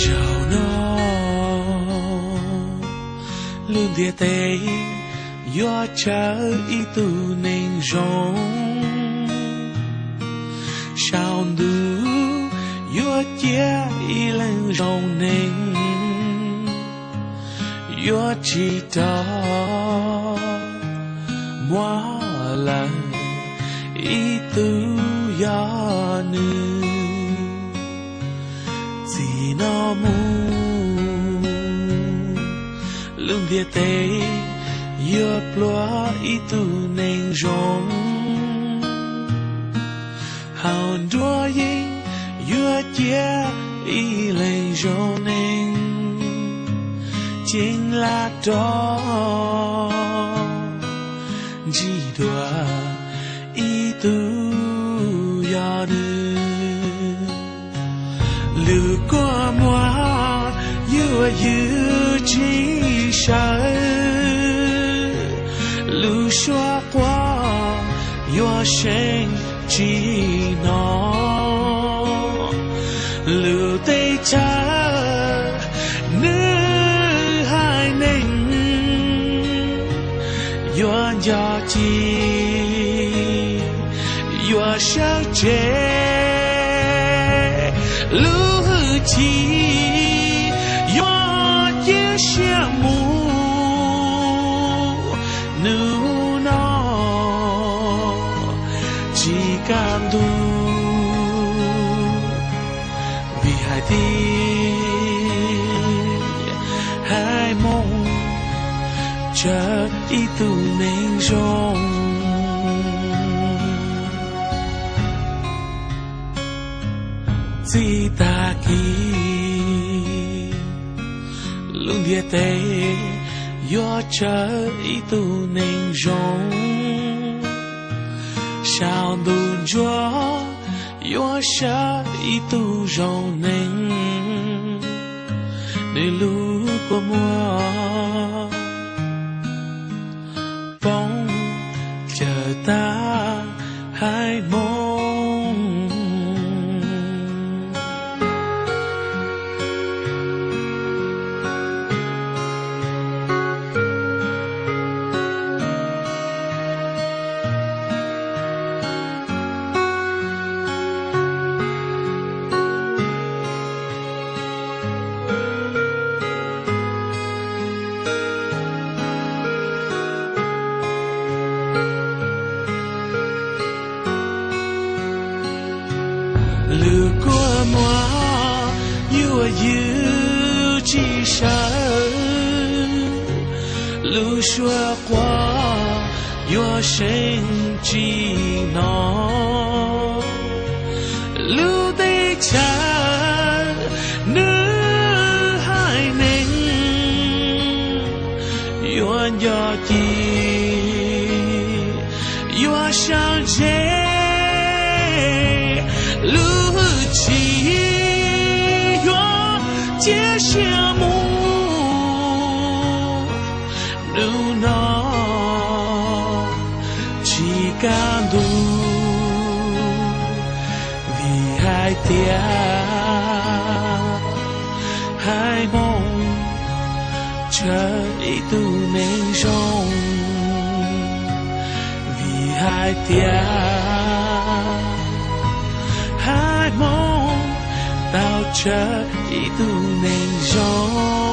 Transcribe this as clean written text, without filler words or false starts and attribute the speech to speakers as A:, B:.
A: giàu nó luôn địa tế do chờ ý tu nên rong sao đủ do chia ý lên rong nên do chỉ đó mỗi lần ý tu do nữ gì nó mu lương địa tế yo plua ý tu nên rong hào đua yên yo chia ý lên rong nên chính là đó chỉ đua ý tu yo nữ lưu qua moi yo chỉ sợ lưu xóa qua yo sinh chỉ nó lưu tây cha nữ hai ninh yo giờ chỉ yo sao chế lưu chỉ yo chia sẻ mu nữ nó chỉ cảm đủ vì hai tiếng hai mong chờ ý tu nên rong chỉ ta kỳ luôn địa tế do chờ ý tu nên rong sao đủ gió do sợ ý tu rong nên để lũ của mùa bóng chờ ta hai mong lưu của moi yêu chỉ sợ lưu xóa qua yêu sinh chỉ nó lưu tây cha nữ hai nên yêu do chỉ yêu sao chế lưu chỉ yo chia sẻ mu nữ nó chỉ cảm đủ vì hai tia hai mong chờ ý tu nên rong vì hai tia hai mong tao chờ ý tu nên gió